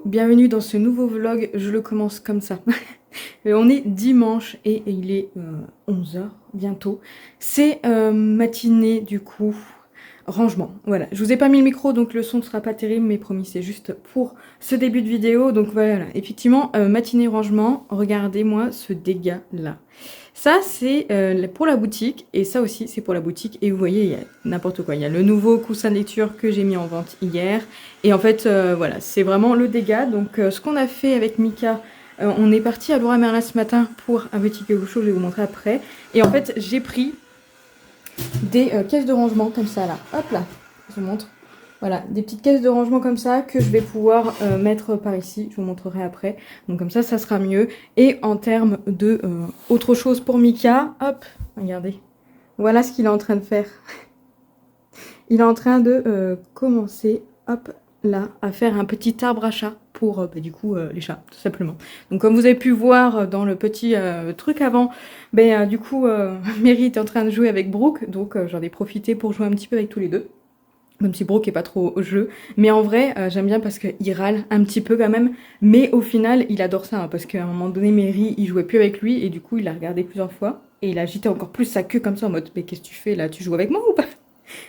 bienvenue dans ce nouveau vlog, je le commence comme ça. On est dimanche et il est 11 h bientôt. C'est matinée du coup, rangement. Voilà, je vous ai pas mis le micro donc le son ne sera pas terrible mais promis c'est juste pour ce début de vidéo. Donc voilà, effectivement, matinée rangement, regardez-moi ce dégât là. Ça c'est pour la boutique et ça aussi c'est pour la boutique et vous voyez il y a n'importe quoi. Il y a le nouveau coussin de lecture que j'ai mis en vente hier et en fait voilà c'est vraiment le dégât. Donc ce qu'on a fait avec Mika, on est parti à Leroy Merlin ce matin pour un petit quelque chose, je vais vous montrer après. Et en fait j'ai pris des caisses de rangement comme ça là, hop là, je vous montre. Voilà, des petites caisses de rangement comme ça que je vais pouvoir mettre par ici, je vous montrerai après. Donc comme ça sera mieux. Et en termes de autre chose pour Mika, hop, regardez. Voilà ce qu'il est en train de faire. Il est en train de commencer, hop là, à faire un petit arbre à chat pour du coup les chats, tout simplement. Donc comme vous avez pu voir dans le petit truc avant, du coup Mary était en train de jouer avec Brooke, donc j'en ai profité pour jouer un petit peu avec tous les deux. Même si Brooke est pas trop au jeu. Mais en vrai, j'aime bien parce qu'il râle un petit peu quand même. Mais au final, il adore ça. Hein, parce qu'à un moment donné, Mary, il jouait plus avec lui. Et du coup, il l'a regardé plusieurs fois. Et il a agité encore plus sa queue comme ça en mode mais qu'est-ce que tu fais là? Tu joues avec moi ou pas?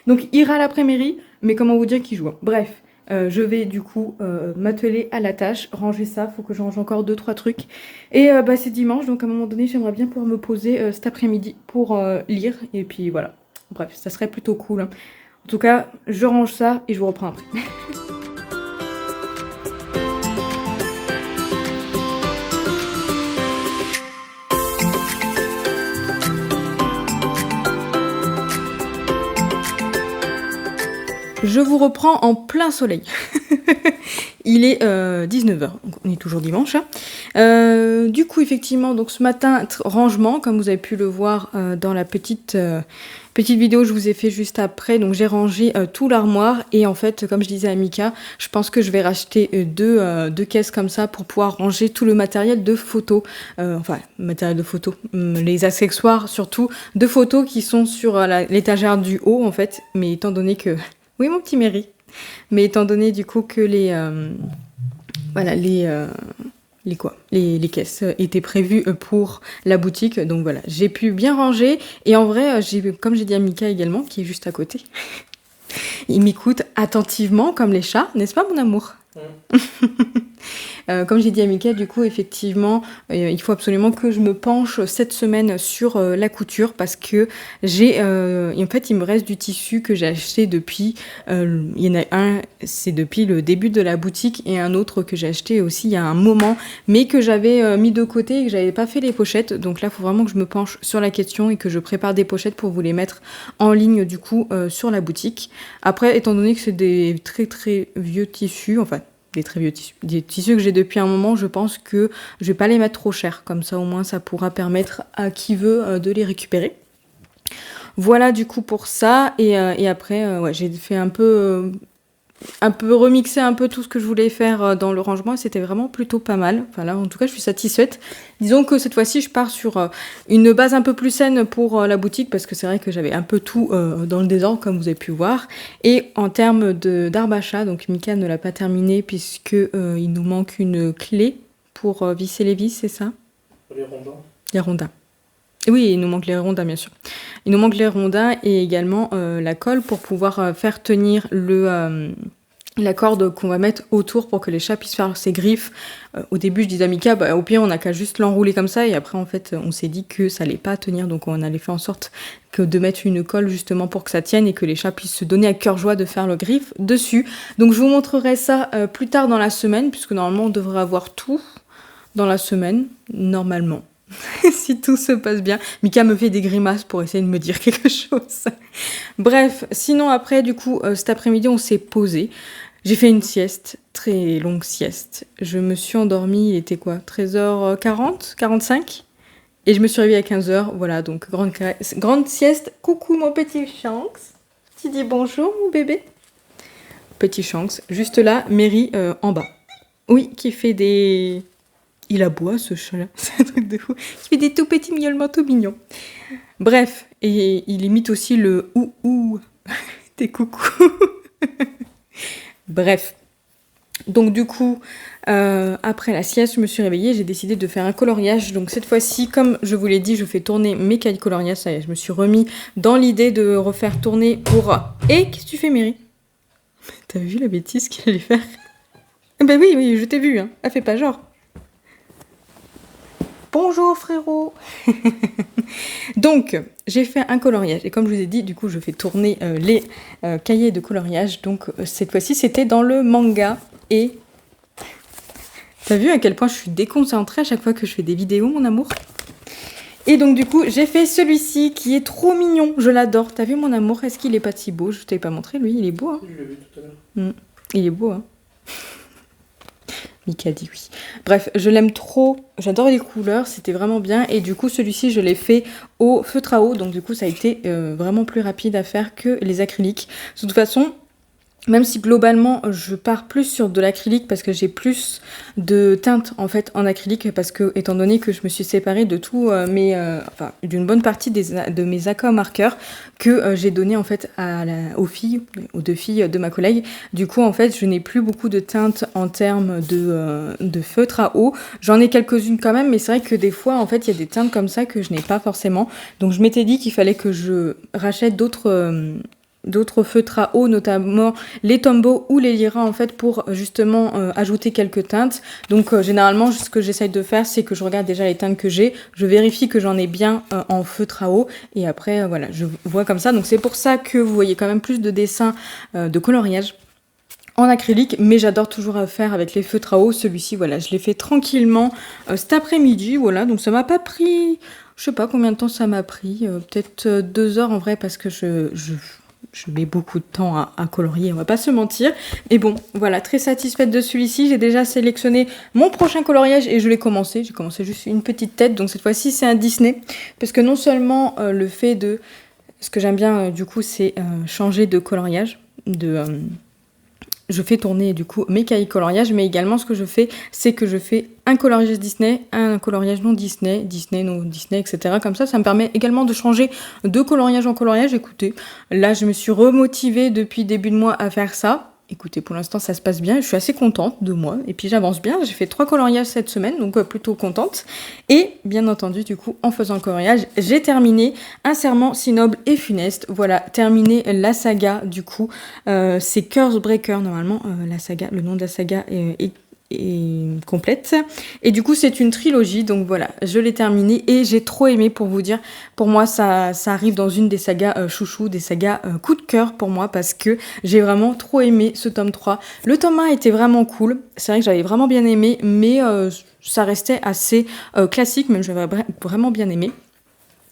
Donc il râle après Mary. Mais comment vous dire qu'il joue? Bref, je vais du coup m'atteler à la tâche. Ranger ça. Faut que je range encore 2-3 trucs. Et c'est dimanche. Donc à un moment donné, j'aimerais bien pouvoir me poser cet après-midi pour lire. Et puis voilà. Bref, ça serait plutôt cool. Hein. En tout cas, je range ça et je vous reprends après. Je vous reprends en plein soleil. Il est 19 h, donc on est toujours dimanche. Hein. Du coup, effectivement, donc ce matin, rangement, comme vous avez pu le voir dans la petite vidéo que je vous ai fait juste après. Donc j'ai rangé tout l'armoire et en fait, comme je disais à Mika, je pense que je vais racheter deux caisses comme ça pour pouvoir ranger tout le matériel de photo. Enfin, matériel de photo, les accessoires surtout, de photos qui sont sur l'étagère du haut en fait. Mais étant donné que... Oui, mon petit Mary. Mais étant donné du coup que les caisses étaient prévues pour la boutique, donc voilà, j'ai pu bien ranger et en vrai, comme j'ai dit à Mika également, qui est juste à côté, il m'écoute attentivement comme les chats, n'est-ce pas mon amour? Comme j'ai dit à Mika, du coup, effectivement, il faut absolument que je me penche cette semaine sur la couture parce que en fait, il me reste du tissu que j'ai acheté depuis, il y en a un, c'est depuis le début de la boutique et un autre que j'ai acheté aussi il y a un moment, mais que j'avais mis de côté et que j'avais pas fait les pochettes. Donc là, il faut vraiment que je me penche sur la question et que je prépare des pochettes pour vous les mettre en ligne, du coup, sur la boutique. Après, étant donné que c'est des très très vieux tissus, enfin, des très vieux tissus, des tissus que j'ai depuis un moment, je pense que je vais pas les mettre trop cher, comme ça au moins ça pourra permettre à qui veut de les récupérer. Voilà du coup pour ça et après ouais, j'ai fait un peu remixer un peu tout ce que je voulais faire dans le rangement et c'était vraiment plutôt pas mal. Enfin là en tout cas je suis satisfaite. Disons que cette fois-ci je pars sur une base un peu plus saine pour la boutique parce que c'est vrai que j'avais un peu tout dans le désordre comme vous avez pu voir. Et en termes d'arbre à chat, donc Mika ne l'a pas terminé puisque il nous manque une clé pour visser les vis, c'est ça? Les rondins. Les rondins. Oui, il nous manque les rondins, bien sûr. Il nous manque les rondins et également la colle pour pouvoir faire tenir la corde qu'on va mettre autour pour que les chats puissent faire ses griffes. Au début, je disais à Mika, au pire, on n'a qu'à juste l'enrouler comme ça. Et après, en fait, on s'est dit que ça allait pas tenir. Donc, on allait faire en sorte de mettre une colle justement pour que ça tienne et que les chats puissent se donner à cœur joie de faire le griffe dessus. Donc, je vous montrerai ça plus tard dans la semaine, puisque normalement, on devrait avoir tout dans la semaine, normalement. Si tout se passe bien. Mika me fait des grimaces pour essayer de me dire quelque chose. Bref, sinon après, du coup, cet après-midi, on s'est posé. J'ai fait une sieste, très longue sieste. Je me suis endormie, il était quoi? 13h40, 45? Et je me suis réveillée à 15h. Voilà, donc grande sieste. Coucou mon petit Shanks. Tu dis bonjour mon bébé? Petit Shanks. Juste là, Mary en bas. Oui, qui fait des... Il aboie ce chat-là, c'est un truc de fou. Il fait des tout petits miaulements tout mignons. Bref, et il imite aussi le ou des coucous. Bref. Donc du coup, Après la sieste, je me suis réveillée, j'ai décidé de faire un coloriage. Donc cette fois-ci, comme je vous l'ai dit, je fais tourner mes cahiers de coloriage. Ça y est, je me suis remis dans l'idée de refaire tourner pour... Et qu'est-ce que tu fais, Mary? T'as vu la bêtise qu'il allait faire? Ben oui, je t'ai vu, hein. Elle fait pas genre. Bonjour frérot. Donc, j'ai fait un coloriage. Et comme je vous ai dit, du coup, je fais tourner les cahiers de coloriage. Donc, cette fois-ci, c'était dans le manga. Et t'as vu à quel point je suis déconcentrée à chaque fois que je fais des vidéos, mon amour? Et donc, du coup, j'ai fait celui-ci qui est trop mignon. Je l'adore. T'as vu, mon amour? Est-ce qu'il est pas si beau? Je t'avais pas montré, lui. Il est beau, hein? Je l'ai vu tout à l'heure. Il est beau, hein? Mika dit oui. Bref, je l'aime trop, j'adore les couleurs, c'était vraiment bien. Et du coup, celui-ci, je l'ai fait au feutre à eau. Donc du coup, ça a été vraiment plus rapide à faire que les acryliques. De toute façon, même si globalement, je pars plus sur de l'acrylique parce que j'ai plus de teintes en fait en acrylique. Parce que, étant donné que je me suis séparée de tout enfin, d'une bonne partie de mes accords marqueurs que j'ai donné en fait aux deux filles de ma collègue. Du coup, en fait, je n'ai plus beaucoup de teintes en termes de feutre à eau. J'en ai quelques-unes quand même, mais c'est vrai que des fois, en fait, il y a des teintes comme ça que je n'ai pas forcément. Donc, je m'étais dit qu'il fallait que je rachète d'autres feutres à eau, notamment les Tombow ou les Lyra en fait pour justement ajouter quelques teintes. Donc généralement ce que j'essaye de faire c'est que je regarde déjà les teintes que j'ai, je vérifie que j'en ai bien en feutre à eau et après voilà je vois comme ça. Donc c'est pour ça que vous voyez quand même plus de dessins de coloriage en acrylique, mais j'adore toujours faire avec les feutres à eau. Celui-ci voilà je l'ai fait tranquillement cet après-midi, voilà, donc ça m'a pas pris, je sais pas combien de temps ça m'a pris, peut-être 2 heures en vrai parce que je mets beaucoup de temps à colorier, on va pas se mentir. Et bon, voilà, très satisfaite de celui-ci. J'ai déjà sélectionné mon prochain coloriage et je l'ai commencé. J'ai commencé juste une petite tête, donc cette fois-ci c'est un Disney. Parce que non seulement le fait de... Ce que j'aime bien du coup, c'est changer de coloriage, je fais tourner du coup mes cahiers coloriage, mais également ce que je fais, c'est que je fais un coloriage Disney, un coloriage non Disney, Disney, non Disney, etc. Comme ça me permet également de changer de coloriage en coloriage. Écoutez, là je me suis remotivée depuis début de mois à faire ça. Écoutez, pour l'instant ça se passe bien, je suis assez contente de moi, et puis j'avance bien, j'ai fait 3 coloriages cette semaine, donc plutôt contente. Et bien entendu, du coup, en faisant le coloriage, j'ai terminé Un serment si noble et funeste. Voilà, terminé la saga, du coup, c'est Cursebreaker, normalement, la saga, le nom de la saga est complète. Et du coup, c'est une trilogie, donc voilà, je l'ai terminée et j'ai trop aimé pour vous dire. Pour moi, ça arrive dans une des sagas chouchou, des sagas coup de cœur pour moi parce que j'ai vraiment trop aimé ce tome 3. Le tome 1 était vraiment cool, c'est vrai que j'avais vraiment bien aimé, mais ça restait assez classique, même j'avais vraiment bien aimé.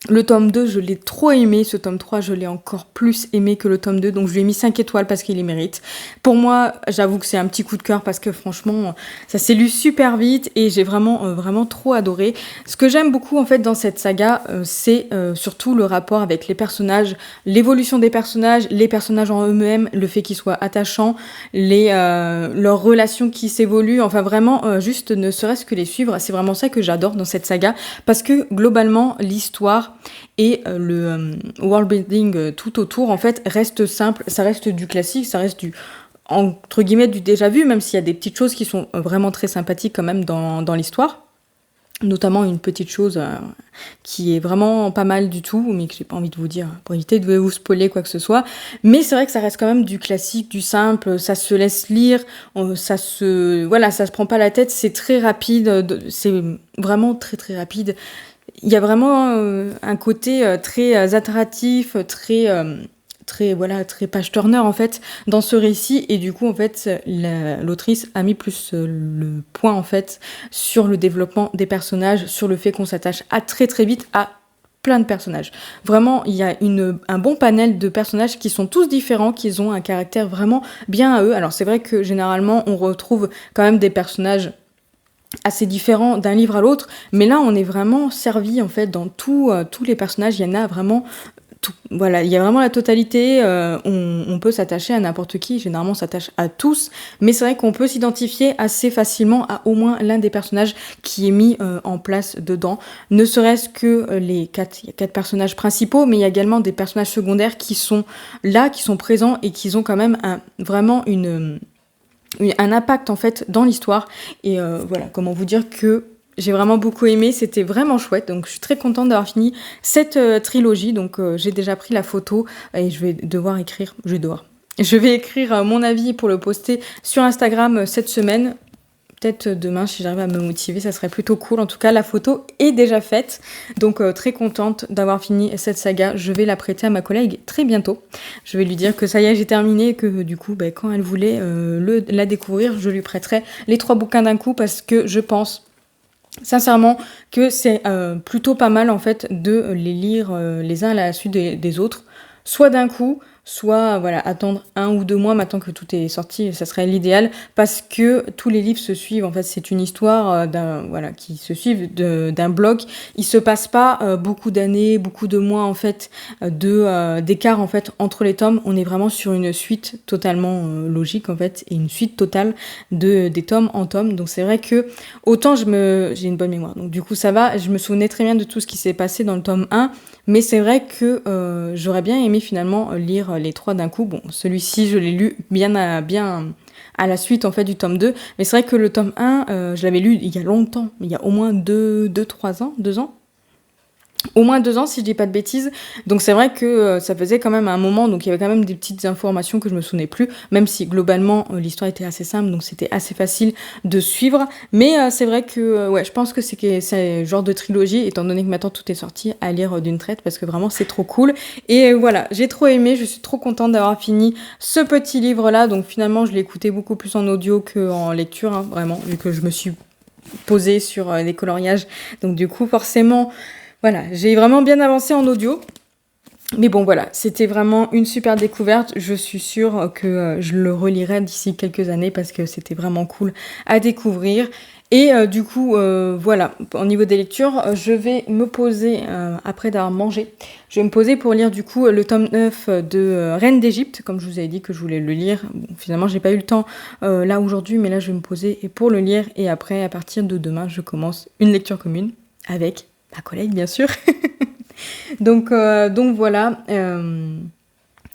Le tome 2, je l'ai trop aimé. Ce tome 3, je l'ai encore plus aimé que le tome 2. Donc, je lui ai mis 5 étoiles parce qu'il les mérite. Pour moi, j'avoue que c'est un petit coup de cœur parce que franchement, ça s'est lu super vite et j'ai vraiment trop adoré. Ce que j'aime beaucoup, en fait, dans cette saga, c'est surtout le rapport avec les personnages, l'évolution des personnages, les personnages en eux-mêmes, le fait qu'ils soient attachants, leurs relations qui s'évoluent. Enfin, vraiment, juste ne serait-ce que les suivre. C'est vraiment ça que j'adore dans cette saga parce que, globalement, l'histoire et le world building tout autour en fait reste simple, ça reste du classique, ça reste du entre guillemets du déjà vu, même s'il y a des petites choses qui sont vraiment très sympathiques quand même dans l'histoire, notamment une petite chose qui est vraiment pas mal du tout, mais que j'ai pas envie de vous dire pour éviter de vous spoiler quoi que ce soit. Mais c'est vrai que ça reste quand même du classique, du simple, ça se laisse lire, ça se prend pas la tête, c'est très rapide, c'est vraiment très très rapide. Il y a vraiment un côté très attractif, très page-turner en fait dans ce récit et du coup en fait l'autrice a mis plus le point en fait sur le développement des personnages, sur le fait qu'on s'attache très très vite à plein de personnages. Vraiment, il y a un bon panel de personnages qui sont tous différents, qui ont un caractère vraiment bien à eux. Alors c'est vrai que généralement on retrouve quand même des personnages assez différent d'un livre à l'autre, mais là on est vraiment servi en fait dans tous les personnages, il y en a vraiment tout. Voilà, il y a vraiment la totalité, on peut s'attacher à n'importe qui, généralement on s'attache à tous, mais c'est vrai qu'on peut s'identifier assez facilement à au moins l'un des personnages qui est mis en place dedans, ne serait-ce que il y a 4 personnages principaux, mais il y a également des personnages secondaires qui sont là, qui sont présents et qui ont quand même vraiment un impact en fait dans l'histoire. Et voilà, comment vous dire que j'ai vraiment beaucoup aimé, c'était vraiment chouette. Donc je suis très contente d'avoir fini cette trilogie. Donc j'ai déjà pris la photo et je vais devoir écrire, je vais écrire mon avis pour le poster sur Instagram cette semaine. Peut-être demain, si j'arrive à me motiver, ça serait plutôt cool. En tout cas, la photo est déjà faite. Donc, très contente d'avoir fini cette saga. Je vais la prêter à ma collègue très bientôt. Je vais lui dire que ça y est, j'ai terminé et que du coup, quand elle voulait la découvrir, je lui prêterai les 3 bouquins d'un coup parce que je pense sincèrement que c'est plutôt pas mal en fait de les lire les uns à la suite des autres. Soit d'un coup, soit voilà, attendre 1 ou 2 mois maintenant que tout est sorti, ça serait l'idéal, parce que tous les livres se suivent. En fait, c'est une histoire qui se suivent d'un bloc. Il se passe pas beaucoup d'années, beaucoup de mois en fait d'écart en fait entre les tomes. On est vraiment sur une suite totalement logique en fait, et une suite totale des tomes en tomes. Donc c'est vrai que autant j'ai une bonne mémoire. Donc du coup ça va, je me souvenais très bien de tout ce qui s'est passé dans le tome 1. Mais c'est vrai que j'aurais bien aimé finalement lire les 3 d'un coup. Bon, celui-ci, je l'ai lu bien à la suite en fait du tome 2. Mais c'est vrai que le tome 1, je l'avais lu il y a longtemps. Il y a au moins 3 ans, 2 ans. Au moins 2 ans si je dis pas de bêtises. Donc c'est vrai que ça faisait quand même un moment, donc il y avait quand même des petites informations que je me souvenais plus, même si globalement l'histoire était assez simple, donc c'était assez facile de suivre. Mais c'est vrai que je pense que c'est le genre de trilogie, étant donné que maintenant tout est sorti, à lire d'une traite, parce que vraiment c'est trop cool. Et voilà, j'ai trop aimé, je suis trop contente d'avoir fini ce petit livre-là. Donc finalement je l'ai écouté beaucoup plus en audio qu'en lecture, hein, vraiment, vu que je me suis posée sur les coloriages. Donc du coup forcément... Voilà, j'ai vraiment bien avancé en audio. Mais bon, voilà, c'était vraiment une super découverte. Je suis sûre que je le relirai d'ici quelques années parce que c'était vraiment cool à découvrir. Et du coup, voilà, au niveau des lectures, je vais me poser, après d'avoir mangé, je vais me poser pour lire du coup le tome 9 de Reine d'Égypte, comme je vous avais dit que je voulais le lire. Bon, finalement, j'ai pas eu le temps là aujourd'hui, mais là, je vais me poser pour le lire. Et après, à partir de demain, je commence une lecture commune avec... ma collègue bien sûr. donc voilà,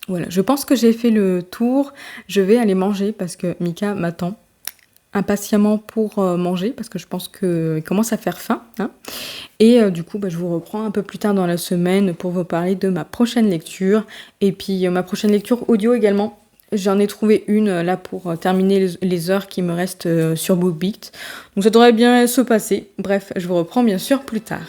voilà, je pense que j'ai fait le tour. Je vais aller manger parce que Mika m'attend impatiemment pour manger parce que je pense qu'il commence à faire faim, hein. Et du coup je vous reprends un peu plus tard dans la semaine pour vous parler de ma prochaine lecture et puis ma prochaine lecture audio également. J'en ai trouvé une là pour terminer les heures qui me restent sur BookBeat. Donc ça devrait bien se passer. Bref, je vous reprends bien sûr plus tard.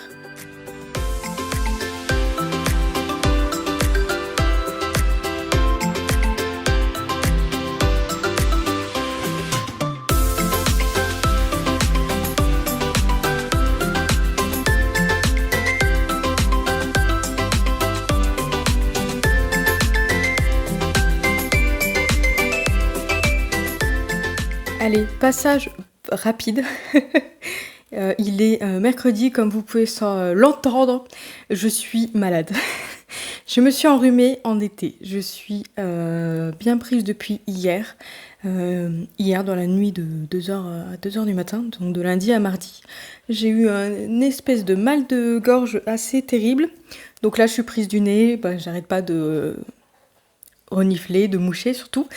Allez, passage rapide. Il est mercredi, comme vous pouvez l'entendre. Je suis malade. Je me suis enrhumée en été. Je suis bien prise depuis hier. Hier, dans la nuit de 2h à 2h du matin, donc de lundi à mardi. J'ai eu une espèce de mal de gorge assez terrible. Donc là, je suis prise du nez. J'arrête pas de... renifler, de moucher surtout.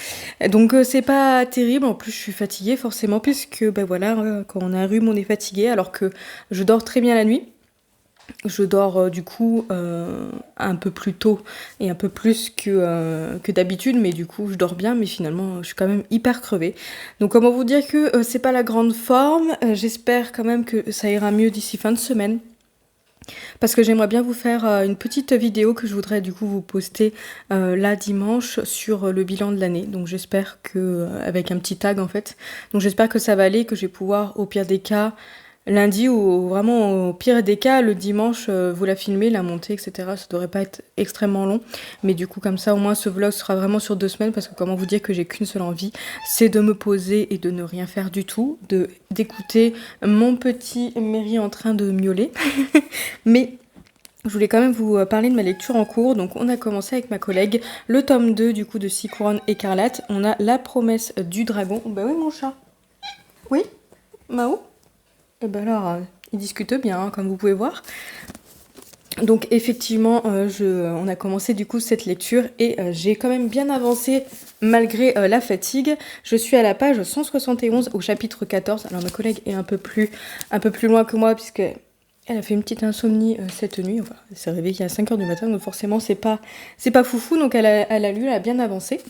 Donc c'est pas terrible, en plus je suis fatiguée forcément puisque quand on a un rhume on est fatigué alors que je dors très bien la nuit. Je dors du coup un peu plus tôt et un peu plus que d'habitude, mais du coup je dors bien, mais finalement je suis quand même hyper crevée. Donc comment vous dire que c'est pas la grande forme, j'espère quand même que ça ira mieux d'ici fin de semaine. Parce que j'aimerais bien vous faire une petite vidéo que je voudrais du coup vous poster là dimanche sur le bilan de l'année. Donc j'espère que, avec un petit tag en fait, donc j'espère que ça va aller, que je vais pouvoir au pire des cas lundi ou vraiment au pire des cas le dimanche vous la filmer, la monter, etc. Ça devrait pas être extrêmement long, mais du coup comme ça au moins ce vlog sera vraiment sur 2 semaines parce que comment vous dire que j'ai qu'une seule envie, c'est de me poser et de ne rien faire du tout, d'écouter mon petit Mary en train de miauler. Mais je voulais quand même vous parler de ma lecture en cours. Donc on a commencé avec ma collègue le tome 2 du coup de 6 couronnes écarlates. On a La promesse du dragon. Bah oui mon chat. Oui Mao. Et ben alors, il discute bien, hein, comme vous pouvez voir. Donc effectivement, on a commencé du coup cette lecture et j'ai quand même bien avancé malgré la fatigue. Je suis à la page 171 au chapitre 14. Alors ma collègue est un peu plus loin que moi puisque elle a fait une petite insomnie cette nuit. Enfin, elle s'est réveillée à 5h du matin, donc forcément c'est pas foufou. Donc elle a lu, elle a bien avancé.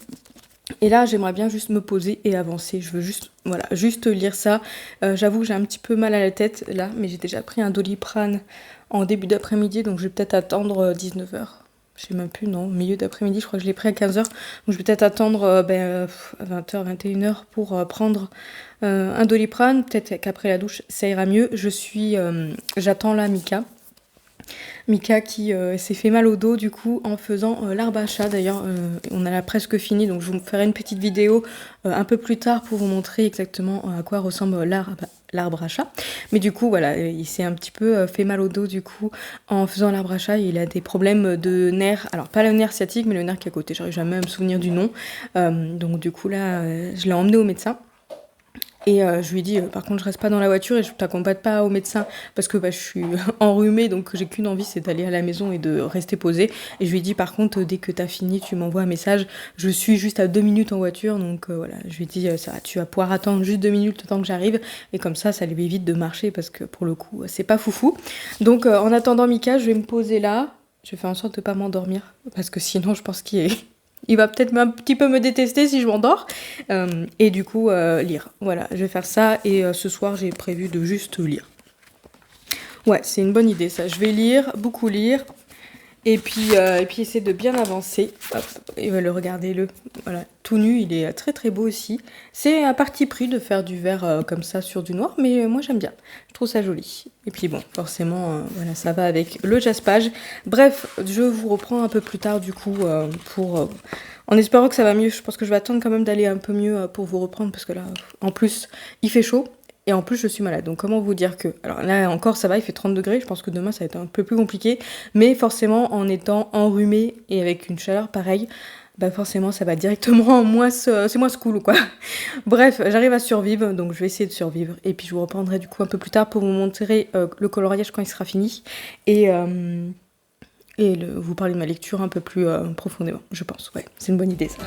Et là, j'aimerais bien juste me poser et avancer. Je veux juste lire ça. J'avoue que j'ai un petit peu mal à la tête là, mais j'ai déjà pris un Doliprane en début d'après-midi, donc je vais peut-être attendre 19h. Je sais même plus, non, milieu d'après-midi, je crois que je l'ai pris à 15h. Donc je vais peut-être attendre à 20h, 21h pour prendre un Doliprane. Peut-être qu'après la douche, ça ira mieux. J'attends là Mika qui s'est fait mal au dos du coup en faisant l'arbre à chat. D'ailleurs, on a là presque fini, donc je vous ferai une petite vidéo un peu plus tard pour vous montrer exactement à quoi ressemble l'arbre à chat. Mais du coup, voilà, il s'est un petit peu fait mal au dos du coup en faisant l'arbre à chat. Il a des problèmes de nerfs, alors pas le nerf sciatique, mais le nerf qui est à côté. J'arrive jamais à me souvenir du nom. Donc du coup là, je l'ai emmené au médecin. Et je lui ai dit, par contre, je reste pas dans la voiture et je t'accompagne pas au médecin parce que je suis enrhumée, donc j'ai qu'une envie, c'est d'aller à la maison et de rester posée. Et je lui ai dit, par contre, dès que t'as fini, tu m'envoies un message. Je suis juste à 2 minutes en voiture, donc voilà. Je lui ai dit, ça, tu vas pouvoir attendre juste 2 minutes le temps que j'arrive. Et comme ça lui évite de marcher parce que pour le coup, c'est pas foufou. Donc en attendant Mika, je vais me poser là. Je vais faire en sorte de pas m'endormir parce que sinon, je pense il va peut-être un petit peu me détester si je m'endors. Et du coup, lire. Voilà, je vais faire ça. Et ce soir, j'ai prévu de juste lire. Ouais, c'est une bonne idée, ça. Je vais lire, beaucoup lire. Et puis essayer de bien avancer. Hop, et le regardez-le. Voilà, tout nu, il est très très beau aussi. C'est un parti pris de faire du vert comme ça sur du noir, mais moi j'aime bien. Je trouve ça joli. Et puis bon, forcément, voilà, ça va avec le jaspage. Bref, je vous reprends un peu plus tard du coup en espérant que ça va mieux. Je pense que je vais attendre quand même d'aller un peu mieux pour vous reprendre parce que là, en plus, il fait chaud. Et en plus, je suis malade. Donc, comment vous dire que... Alors là, encore, ça va, il fait 30 degrés. Je pense que demain, ça va être un peu plus compliqué. Mais forcément, en étant enrhumé et avec une chaleur pareille, bah forcément, ça va directement c'est moins cool, quoi. Bref, j'arrive à survivre. Donc, je vais essayer de survivre. Et puis, je vous reprendrai du coup un peu plus tard pour vous montrer le coloriage quand il sera fini. Et vous parler de ma lecture un peu plus profondément, je pense. Ouais, c'est une bonne idée, ça.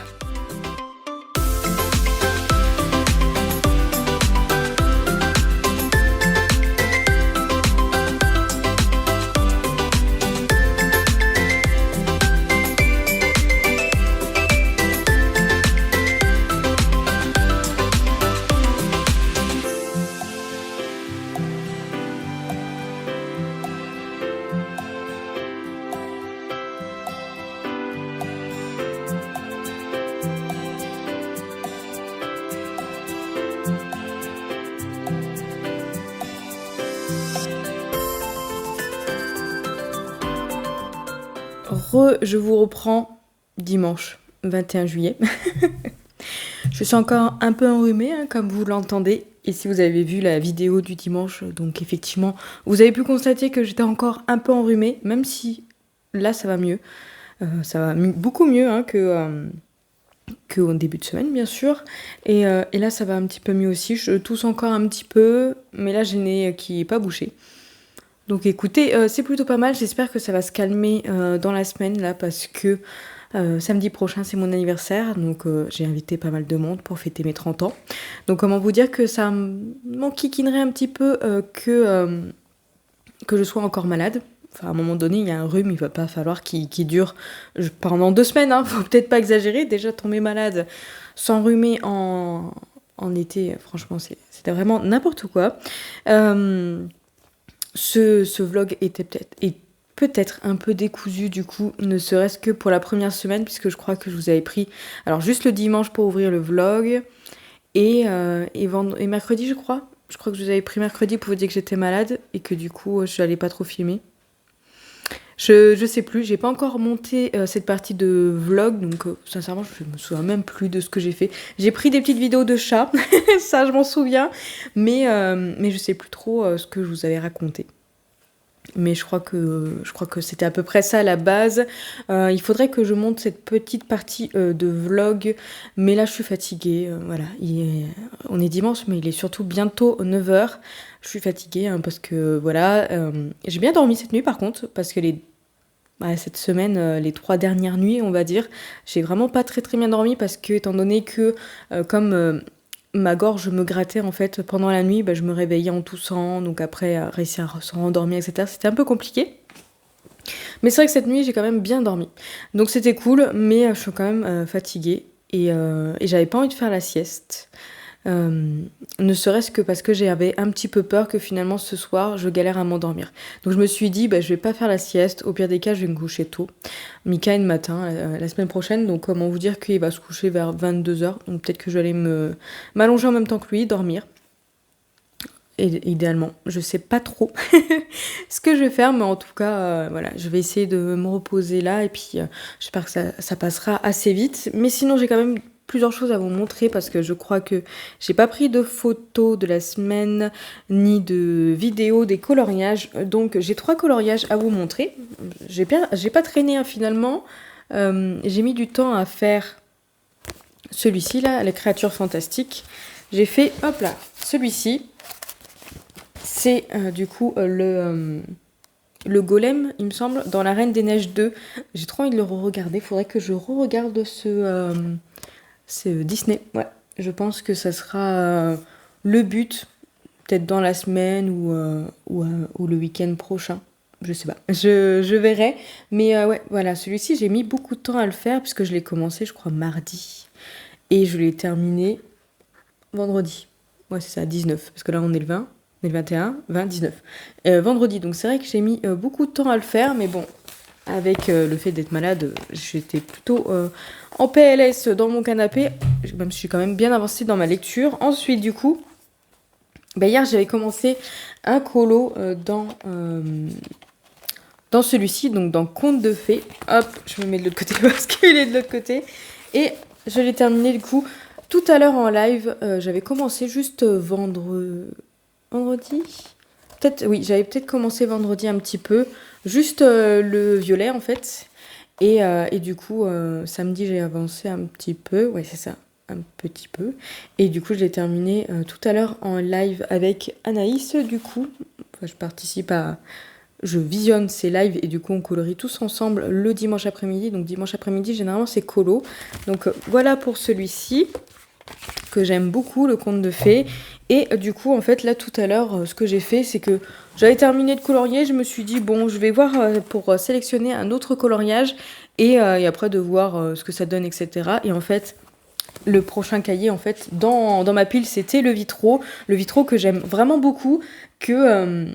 Je vous reprends dimanche 21 juillet. Je suis encore un peu enrhumée, hein, comme vous l'entendez. Et si vous avez vu la vidéo du dimanche, donc effectivement, vous avez pu constater que j'étais encore un peu enrhumée, même si là, ça va mieux. Ça va beaucoup mieux hein, qu'au début de semaine, bien sûr. Et là, ça va un petit peu mieux aussi. Je tousse encore un petit peu, mais là, j'ai le nez qui n'est pas bouché. Donc écoutez, c'est plutôt pas mal. J'espère que ça va se calmer dans la semaine, là, parce que samedi prochain, c'est mon anniversaire. Donc j'ai invité pas mal de monde pour fêter mes 30 ans. Donc comment vous dire que ça m'enquiquinerait un petit peu que je sois encore malade. Enfin, à un moment donné, il y a un rhume, il va pas falloir qu'il dure pendant 2 semaines. Hein, faut peut-être pas exagérer. Déjà, tomber malade, s'enrhumer en été, franchement, c'était vraiment n'importe quoi. Ce vlog est peut-être un peu décousu du coup, ne serait-ce que pour la première semaine, puisque je crois que je vous avais pris alors juste le dimanche pour ouvrir le vlog et mercredi je crois. Je crois que je vous avais pris mercredi pour vous dire que j'étais malade et que du coup je n'allais pas trop filmer. Je sais plus, j'ai pas encore monté cette partie de vlog, donc sincèrement je me souviens même plus de ce que j'ai fait. J'ai pris des petites vidéos de chats, ça je m'en souviens, mais je sais plus trop ce que je vous avais raconté. Mais je crois que c'était à peu près ça à la base. Il faudrait que je monte cette petite partie de vlog, mais là je suis fatiguée. Voilà, on est dimanche, mais il est surtout bientôt 9h. Je suis fatiguée hein, parce que voilà, j'ai bien dormi cette nuit par contre, parce que les cette semaine, les 3 dernières nuits, on va dire. J'ai vraiment pas très très bien dormi parce que, étant donné que, comme ma gorge me grattait en fait pendant la nuit, je me réveillais en toussant, donc après, réussir à se rendormir, etc. C'était un peu compliqué. Mais c'est vrai que cette nuit, j'ai quand même bien dormi. Donc c'était cool, mais je suis quand même fatiguée et j'avais pas envie de faire la sieste. Ne serait-ce que parce que j'avais un petit peu peur que finalement ce soir je galère à m'endormir. Donc je me suis dit je vais pas faire la sieste, au pire des cas je vais me coucher tôt. Mika est le matin la semaine prochaine, donc comment vous dire qu'il va se coucher vers 22h, donc peut-être que je vais aller m'allonger en même temps que lui, dormir. Et idéalement, je sais pas trop ce que je vais faire, mais en tout cas, voilà, je vais essayer de me reposer là et puis j'espère que ça passera assez vite. Mais sinon, j'ai quand même plusieurs choses à vous montrer parce que je crois que j'ai pas pris de photos de la semaine ni de vidéos des coloriages. Donc j'ai 3 coloriages à vous montrer. J'ai pas traîné finalement. J'ai mis du temps à faire celui-ci là, les créatures fantastiques. J'ai fait, hop là, celui-ci. C'est du coup le golem, il me semble, dans La Reine des Neiges 2. J'ai trop envie de le re-regarder. Faudrait que je re-regarde ce Disney. Ouais, je pense que ça sera le but, peut-être dans la semaine ou le week-end prochain. Je sais pas, je verrai. Mais ouais, voilà, celui-ci, j'ai mis beaucoup de temps à le faire puisque je l'ai commencé, je crois, mardi. Et je l'ai terminé vendredi. Ouais, c'est ça, 19. Parce que là, on est le 20. On est le 21, 20, 19. Vendredi, donc c'est vrai que j'ai mis beaucoup de temps à le faire, mais bon, avec le fait d'être malade, j'étais plutôt en PLS dans mon canapé, même si je suis quand même bien avancée dans ma lecture. Ensuite, du coup, hier, j'avais commencé un colo dans celui-ci, donc dans Conte de Fées. Hop, je me mets de l'autre côté parce qu'il est de l'autre côté. Et je l'ai terminé, du coup, tout à l'heure en live. J'avais commencé juste vendredi. Peut-être, oui, j'avais peut-être commencé vendredi un petit peu, juste le violet en fait. Et du coup, samedi, j'ai avancé un petit peu, ouais, c'est ça, un petit peu. Et du coup, je l'ai terminé tout à l'heure en live avec Anaïs, du coup. Enfin, je visionne ces lives et du coup, on colorie tous ensemble le dimanche après-midi. Donc, dimanche après-midi, généralement, c'est colo. Donc, voilà pour celui-ci que j'aime beaucoup, le conte de fées. Et du coup, en fait, là, tout à l'heure, ce que j'ai fait, c'est que j'avais terminé de colorier. Je me suis dit, bon, je vais voir pour sélectionner un autre coloriage et après de voir ce que ça donne, etc. Et en fait, le prochain cahier, en fait, dans ma pile, c'était le vitro. Le vitro que j'aime vraiment beaucoup, que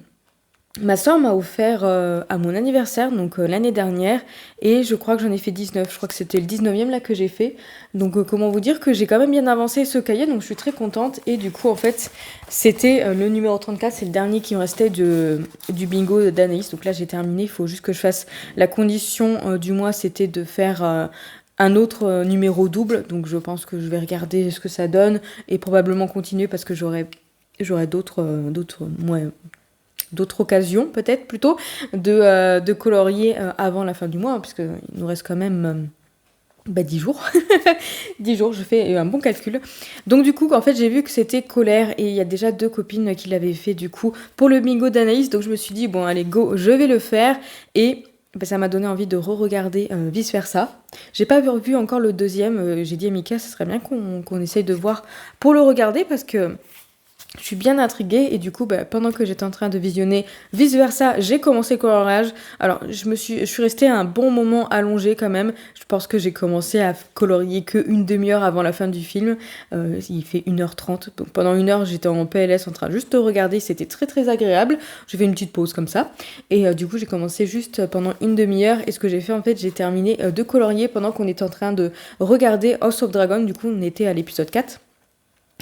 ma soeur m'a offert à mon anniversaire, donc l'année dernière, et je crois que j'en ai fait 19, je crois que c'était le 19e là que j'ai fait, donc comment vous dire que j'ai quand même bien avancé ce cahier, donc je suis très contente, et du coup en fait c'était le numéro 34, c'est le dernier qui me restait du bingo d'Anaïs, donc là j'ai terminé, il faut juste que je fasse la condition du mois, c'était de faire un autre numéro double, donc je pense que je vais regarder ce que ça donne, et probablement continuer parce que j'aurai d'autres occasions peut-être plutôt de colorier avant la fin du mois, parce qu'il nous reste quand même 10 jours. 10 jours, je fais un bon calcul. Donc du coup, en fait, j'ai vu que c'était Colère et il y a déjà 2 copines qui l'avaient fait du coup pour le bingo d'Anaïs. Donc je me suis dit, bon allez, go, je vais le faire. Et ça m'a donné envie de re-regarder Vice Versa. J'ai pas vu encore le deuxième. J'ai dit à Mika, ce serait bien qu'on essaye de voir pour le regarder parce que je suis bien intriguée et du coup, pendant que j'étais en train de visionner Vice Versa, j'ai commencé coloriage. Alors, je suis restée un bon moment allongée quand même. Je pense que j'ai commencé à colorier que une demi-heure avant la fin du film. Il fait 1h30. Donc pendant 1 heure, j'étais en PLS en train juste de regarder. C'était très très agréable. J'ai fait une petite pause comme ça. Et du coup, j'ai commencé juste pendant une demi-heure. Et ce que j'ai fait, en fait, j'ai terminé de colorier pendant qu'on était en train de regarder House of Dragon. Du coup, on était à l'épisode 4.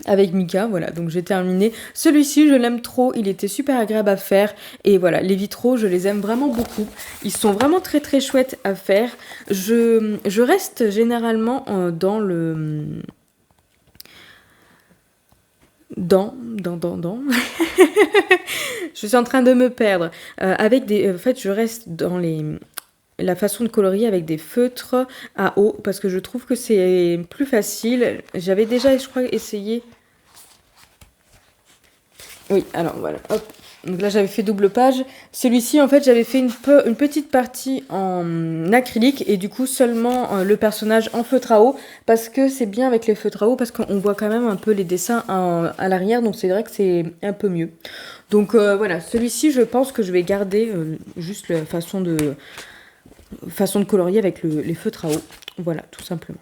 Avec Mika, voilà, donc j'ai terminé. Celui-ci, je l'aime trop, il était super agréable à faire. Et voilà, les vitraux, je les aime vraiment beaucoup. Ils sont vraiment très très chouettes à faire. Je reste généralement dans le... Dans... Je suis en train de me perdre. Avec des... En fait, je reste dans la façon de colorier avec des feutres à eau parce que je trouve que c'est plus facile. J'avais déjà, je crois, essayé. Oui, alors voilà, hop. Donc là, j'avais fait double page. Celui-ci, en fait, j'avais fait une petite partie en acrylique et du coup, seulement le personnage en feutre à eau parce que c'est bien avec les feutres à eau parce qu'on voit quand même un peu les dessins à l'arrière. Donc, c'est vrai que c'est un peu mieux. Donc, voilà. Celui-ci, je pense que je vais garder juste la façon de colorier avec les feutres à eau. Voilà, tout simplement.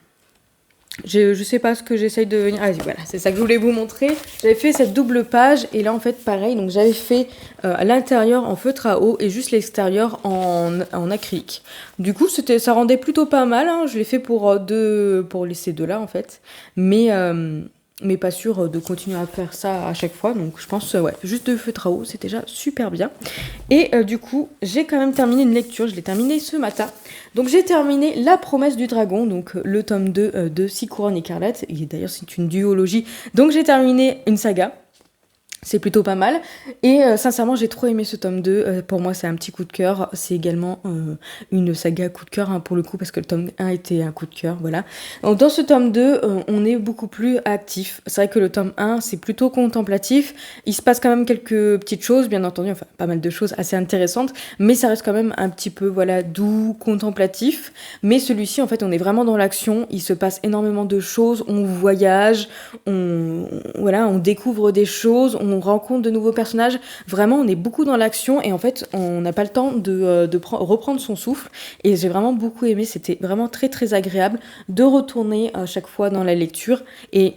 Je sais pas ce que j'essaye de venir. Ah, voilà, c'est ça que je voulais vous montrer. J'avais fait cette double page et là en fait pareil. Donc j'avais fait l'intérieur en feutre à eau et juste l'extérieur en acrylique. Du coup ça rendait plutôt pas mal. Hein. Je l'ai fait pour ces deux là en fait. Mais pas sûr de continuer à faire ça à chaque fois. Donc je pense ouais, juste de feutre à eau, c'est déjà super bien. Et du coup, j'ai quand même terminé une lecture, je l'ai terminée ce matin. Donc j'ai terminé La promesse du dragon, donc le tome 2 de Six couronnes écarlates. Et d'ailleurs, c'est une duologie. Donc j'ai terminé une saga. C'est plutôt pas mal. Et sincèrement, j'ai trop aimé ce tome 2. Pour moi, c'est un petit coup de cœur. C'est également une saga coup de cœur, hein, pour le coup, parce que le tome 1 était un coup de cœur. Voilà. Donc, dans ce tome 2, on est beaucoup plus actif. C'est vrai que le tome 1, c'est plutôt contemplatif. Il se passe quand même quelques petites choses, bien entendu. Enfin, pas mal de choses assez intéressantes. Mais ça reste quand même un petit peu, voilà, doux, contemplatif. Mais celui-ci, en fait, on est vraiment dans l'action. Il se passe énormément de choses. On voyage. Voilà, on découvre des choses. On rencontre de nouveaux personnages. Vraiment, on est beaucoup dans l'action et en fait, on n'a pas le temps de reprendre son souffle. Et j'ai vraiment beaucoup aimé. C'était vraiment très très agréable de retourner à chaque fois dans la lecture. Et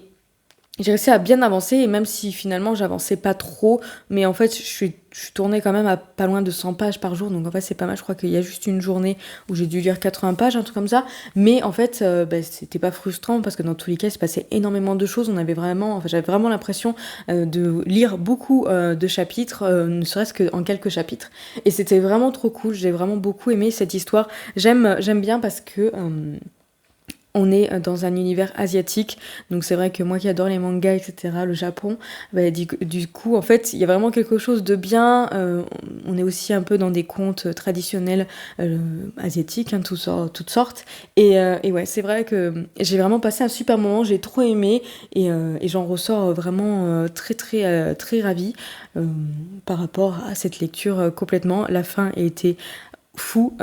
j'ai réussi à bien avancer et même si finalement j'avançais pas trop, mais en fait je suis tournée quand même à pas loin de 100 pages par jour, donc en fait c'est pas mal. Je crois qu'il y a juste une journée où j'ai dû lire 80 pages, un truc comme ça, mais en fait c'était pas frustrant parce que dans tous les cas il se passait énormément de choses. J'avais vraiment l'impression de lire beaucoup de chapitres, ne serait-ce qu'en quelques chapitres, et c'était vraiment trop cool. J'ai vraiment beaucoup aimé cette histoire. J'aime bien parce que on est dans un univers asiatique, donc c'est vrai que moi qui adore les mangas, etc., le Japon, du coup, en fait, il y a vraiment quelque chose de bien. On est aussi un peu dans des contes traditionnels asiatiques, hein, toutes sortes. Et ouais, c'est vrai que j'ai vraiment passé un super moment, j'ai trop aimé, et j'en ressors vraiment très, très, très ravie par rapport à cette lecture complètement. La fin a été fou.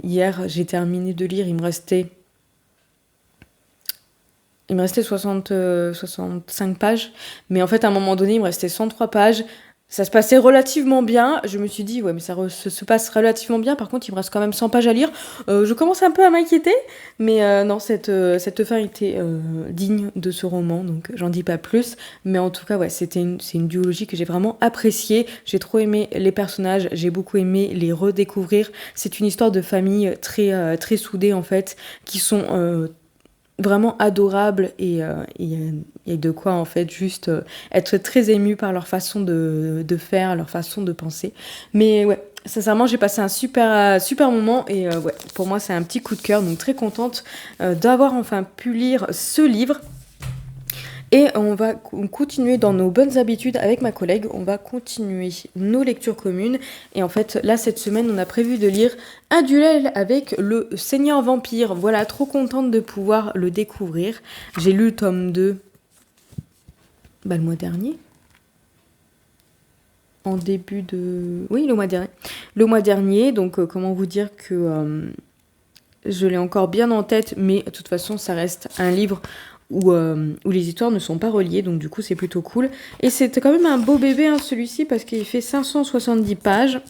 Hier, j'ai terminé de lire, il me restait 65 pages, mais en fait, à un moment donné, il me restait 103 pages. Ça se passait relativement bien. Je me suis dit, ouais, mais se passe relativement bien. Par contre, il me reste quand même 100 pages à lire. Je commence un peu à m'inquiéter, mais non, cette fin était digne de ce roman, donc j'en dis pas plus. Mais en tout cas, ouais, c'est une duologie que j'ai vraiment appréciée. J'ai trop aimé les personnages, j'ai beaucoup aimé les redécouvrir. C'est une histoire de famille très, très soudée, en fait, qui sont vraiment adorables et il y a de quoi en fait juste être très ému par leur façon de faire, leur façon de penser. Mais ouais, sincèrement j'ai passé un super moment et ouais, pour moi c'est un petit coup de cœur, donc très contente d'avoir enfin pu lire ce livre. Et on va continuer dans nos bonnes habitudes avec ma collègue. On va continuer nos lectures communes. Et en fait, là, cette semaine, on a prévu de lire Un duel avec le Seigneur Vampire. Voilà, trop contente de pouvoir le découvrir. J'ai lu le tome 2 le mois dernier. En début de... Oui, le mois dernier. Le mois dernier, donc comment vous dire que je l'ai encore bien en tête, mais de toute façon, ça reste un livre où les histoires ne sont pas reliées, donc du coup c'est plutôt cool. Et c'est quand même un beau bébé, hein, celui-ci, parce qu'il fait 570 pages.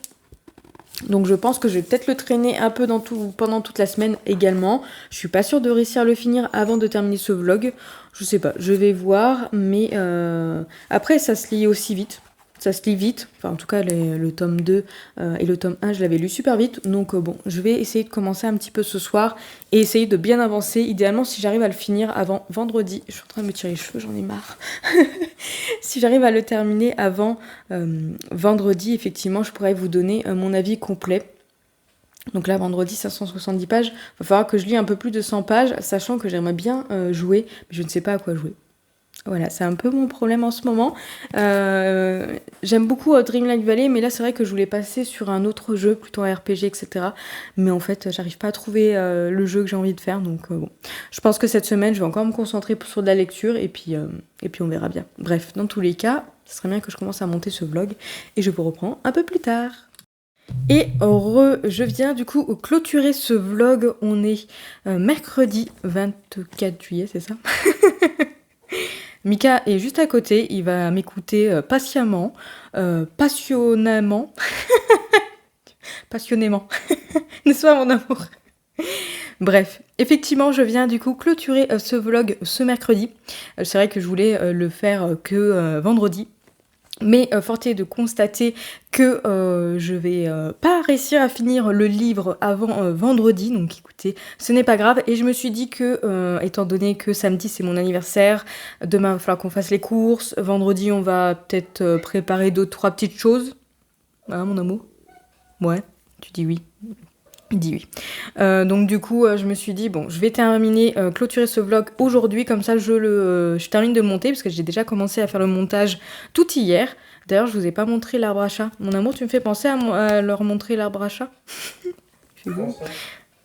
Donc je pense que je vais peut-être le traîner un peu pendant toute la semaine également. Je suis pas sûre de réussir à le finir avant de terminer ce vlog. Je sais pas, je vais voir, mais après ça se lit aussi vite. Ça se lit vite, enfin en tout cas le tome 2 et le tome 1 je l'avais lu super vite, donc bon, je vais essayer de commencer un petit peu ce soir et essayer de bien avancer, idéalement si j'arrive à le finir avant vendredi. Je suis en train de me tirer les cheveux, j'en ai marre. Si j'arrive à le terminer avant vendredi, effectivement je pourrais vous donner mon avis complet. Donc là, vendredi, 570 pages, il va falloir que je lis un peu plus de 100 pages, sachant que j'aimerais bien jouer, mais je ne sais pas à quoi jouer. Voilà, c'est un peu mon problème en ce moment. J'aime beaucoup Dreamlight Valley, mais là c'est vrai que je voulais passer sur un autre jeu, plutôt un RPG, etc. Mais en fait, j'arrive pas à trouver le jeu que j'ai envie de faire, donc bon. Je pense que cette semaine, je vais encore me concentrer sur de la lecture, et puis on verra bien. Bref, dans tous les cas, ce serait bien que je commence à monter ce vlog, et je vous reprends un peu plus tard. Et je viens du coup clôturer ce vlog. On est mercredi 24 juillet, c'est ça? Mika est juste à côté, il va m'écouter patiemment, passionnément, passionnément, n'est-ce pas mon amour? Bref, effectivement, je viens du coup clôturer ce vlog ce mercredi. C'est vrai que je voulais le faire que vendredi. Mais force est de constater que je vais pas réussir à finir le livre avant vendredi, donc écoutez, ce n'est pas grave. Et je me suis dit que, étant donné que samedi c'est mon anniversaire, demain il va falloir qu'on fasse les courses, vendredi on va peut-être préparer 2-3 petites choses. Ah mon amour? Ouais, tu dis oui. Il dit oui. Donc du coup, je me suis dit, bon, je vais clôturer ce vlog aujourd'hui, comme ça je termine de le monter, parce que j'ai déjà commencé à faire le montage tout hier. D'ailleurs, je vous ai pas montré l'arbre à chat. Mon amour, tu me fais penser à leur montrer l'arbre à chat?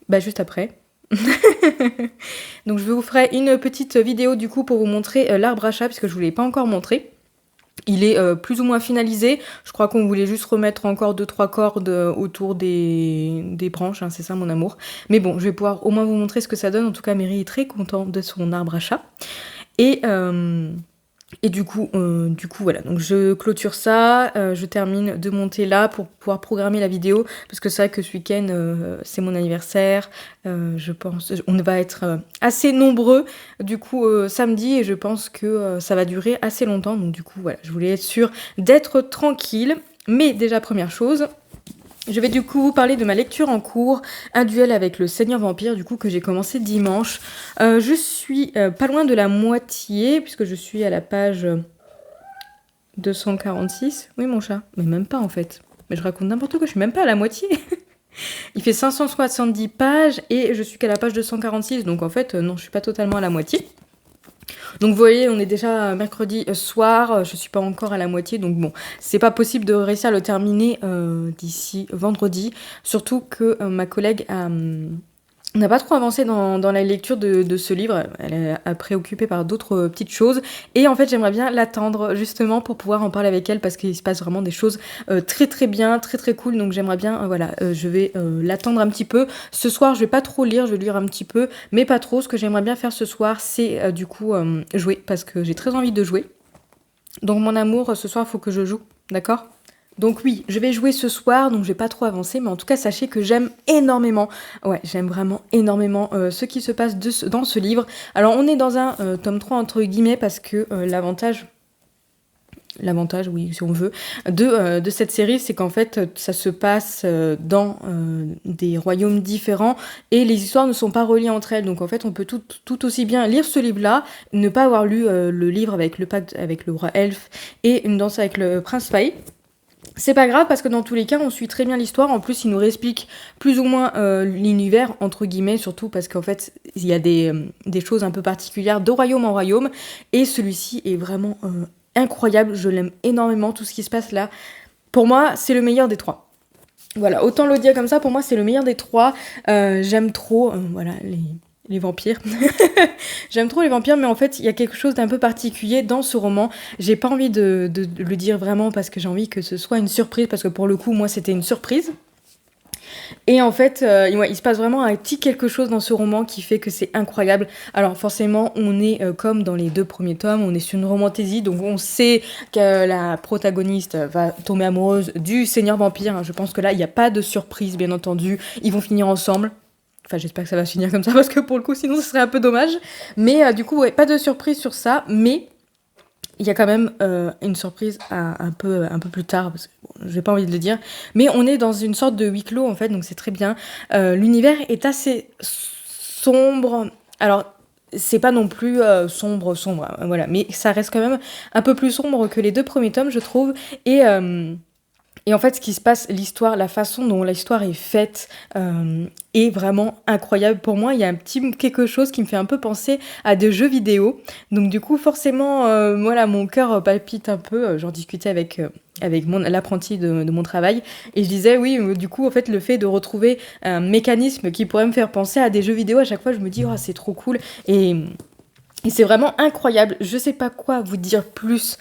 Bah juste après. Donc je vous ferai une petite vidéo du coup pour vous montrer l'arbre à chat, puisque je vous l'ai pas encore montré. Il est plus ou moins finalisé. Je crois qu'on voulait juste remettre encore 2-3 cordes autour des branches, hein, c'est ça mon amour. Mais bon, je vais pouvoir au moins vous montrer ce que ça donne. En tout cas, Mary est très contente de son arbre à chat. Et du coup, voilà. Donc je clôture ça, je termine de monter là pour pouvoir programmer la vidéo. Parce que c'est vrai que ce week-end, c'est mon anniversaire. Je pense, on va être assez nombreux du coup samedi, et je pense que ça va durer assez longtemps. Donc du coup, voilà, je voulais être sûre d'être tranquille. Mais déjà, première chose, je vais du coup vous parler de ma lecture en cours, Un duel avec le Seigneur Vampire, du coup que j'ai commencé dimanche. Je suis pas loin de la moitié, puisque je suis à la page 246. Oui mon chat, mais même pas en fait. Mais je raconte n'importe quoi, je suis même pas à la moitié. Il fait 570 pages et je suis qu'à la page 246, donc en fait non, je suis pas totalement à la moitié. Donc vous voyez, on est déjà mercredi soir, je suis pas encore à la moitié, donc bon, c'est pas possible de réussir à le terminer d'ici vendredi, surtout que ma collègue n'a pas trop avancé dans la lecture de ce livre, elle est préoccupée par d'autres petites choses, et en fait j'aimerais bien l'attendre justement pour pouvoir en parler avec elle, parce qu'il se passe vraiment des choses très très bien, très très cool, donc j'aimerais bien, je vais l'attendre un petit peu. Ce soir je vais pas trop lire, je vais lire un petit peu, mais pas trop. Ce que j'aimerais bien faire ce soir, c'est du coup jouer, parce que j'ai très envie de jouer. Donc mon amour, ce soir il faut que je joue, d'accord ? Donc oui, je vais jouer ce soir, donc je vais pas trop avancer, mais en tout cas sachez que j'aime énormément, j'aime vraiment énormément ce qui se passe dans ce livre. Alors on est dans un tome 3 entre guillemets, parce que l'avantage, oui si on veut, de cette série, c'est qu'en fait ça se passe dans des royaumes différents, et les histoires ne sont pas reliées entre elles, donc en fait on peut tout aussi bien lire ce livre-là, ne pas avoir lu le livre avec le pacte avec le roi elfe et Une danse avec le prince Faye. C'est pas grave, parce que dans tous les cas, on suit très bien l'histoire. En plus, il nous réexplique plus ou moins l'univers, entre guillemets, surtout parce qu'en fait, il y a des choses un peu particulières de royaume en royaume. Et celui-ci est vraiment incroyable. Je l'aime énormément, tout ce qui se passe là. Pour moi, c'est le meilleur des trois. Voilà, autant le dire comme ça, pour moi, c'est le meilleur des trois. J'aime trop, les vampires. J'aime trop les vampires, mais en fait, il y a quelque chose d'un peu particulier dans ce roman. J'ai pas envie de le dire vraiment, parce que j'ai envie que ce soit une surprise, parce que pour le coup, moi, c'était une surprise. Et en fait, il se passe vraiment un petit quelque chose dans ce roman qui fait que c'est incroyable. Alors forcément, on est comme dans les 2 premiers tomes, on est sur une romantaisie, donc on sait que la protagoniste va tomber amoureuse du Seigneur Vampire. Je pense que là, il n'y a pas de surprise, bien entendu. Ils vont finir ensemble. Enfin, j'espère que ça va se finir comme ça, parce que pour le coup, sinon, ce serait un peu dommage. Mais du coup, pas de surprise sur ça. Mais il y a quand même une surprise un peu plus tard, parce que bon, j'ai pas envie de le dire. Mais on est dans une sorte de huis clos, en fait, donc c'est très bien. L'univers est assez sombre. Alors, c'est pas non plus sombre, voilà. Mais ça reste quand même un peu plus sombre que les 2 premiers tomes, je trouve. Et en fait, ce qui se passe, l'histoire, la façon dont l'histoire est faite est vraiment incroyable. Pour moi, il y a un petit quelque chose qui me fait un peu penser à des jeux vidéo. Donc du coup, forcément, voilà, mon cœur palpite un peu. J'en discutais avec l'apprenti de mon travail. Et je disais, oui, du coup, en fait, le fait de retrouver un mécanisme qui pourrait me faire penser à des jeux vidéo, à chaque fois, je me dis, oh, c'est trop cool. Et c'est vraiment incroyable. Je sais pas quoi vous dire plus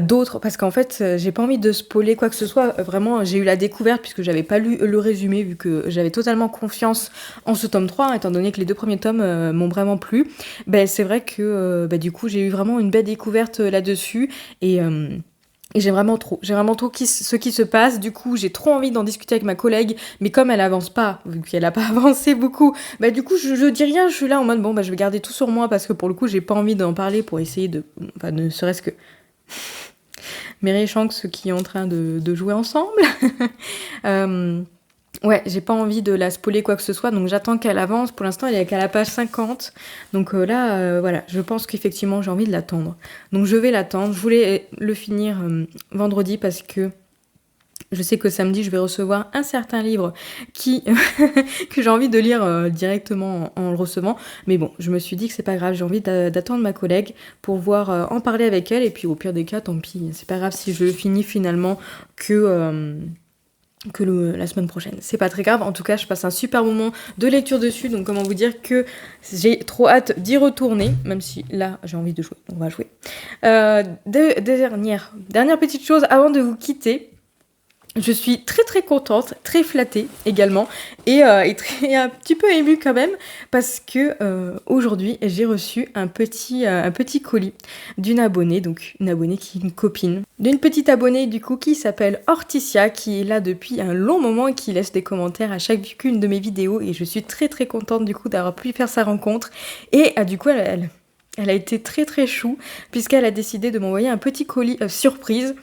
d'autres parce qu'en fait, j'ai pas envie de spoiler quoi que ce soit. Vraiment, j'ai eu la découverte puisque j'avais pas lu le résumé vu que j'avais totalement confiance en ce tome 3 étant donné que les 2 premiers tomes m'ont vraiment plu. Ben c'est vrai que du coup, j'ai eu vraiment une belle découverte là-dessus et j'aime vraiment trop ce qui se passe. Du coup, j'ai trop envie d'en discuter avec ma collègue, mais comme elle avance pas, vu qu'elle a pas avancé beaucoup, bah du coup, je dis rien, je suis là en mode bon, bah je vais garder tout sur moi parce que pour le coup, j'ai pas envie d'en parler pour essayer de, enfin, ne serait-ce que Mary et Shanks qui est en train de jouer ensemble. Euh, Ouais, j'ai pas envie de la spoiler quoi que ce soit, donc j'attends qu'elle avance. Pour l'instant, elle est qu'à la page 50. Donc là, voilà, je pense qu'effectivement, j'ai envie de l'attendre. Donc je vais l'attendre. Je voulais le finir vendredi parce que je sais que samedi, je vais recevoir un certain livre qui que j'ai envie de lire directement en le recevant. Mais bon, je me suis dit que c'est pas grave, j'ai envie d'attendre ma collègue pour voir en parler avec elle. Et puis au pire des cas, tant pis, c'est pas grave si je le finis finalement que la semaine prochaine. C'est pas très grave, en tout cas je passe un super moment de lecture dessus, donc comment vous dire que j'ai trop hâte d'y retourner, même si là j'ai envie de jouer, on va jouer. Dernière petite chose avant de vous quitter. Je suis très très contente, très flattée également et un petit peu émue quand même parce que aujourd'hui j'ai reçu un petit colis d'une abonnée, donc une abonnée qui est une copine, d'une petite abonnée du coup qui s'appelle Horticia, qui est là depuis un long moment et qui laisse des commentaires à chacune de mes vidéos et je suis très très contente du coup d'avoir pu faire sa rencontre et du coup elle a été très très chou puisqu'elle a décidé de m'envoyer un petit colis surprise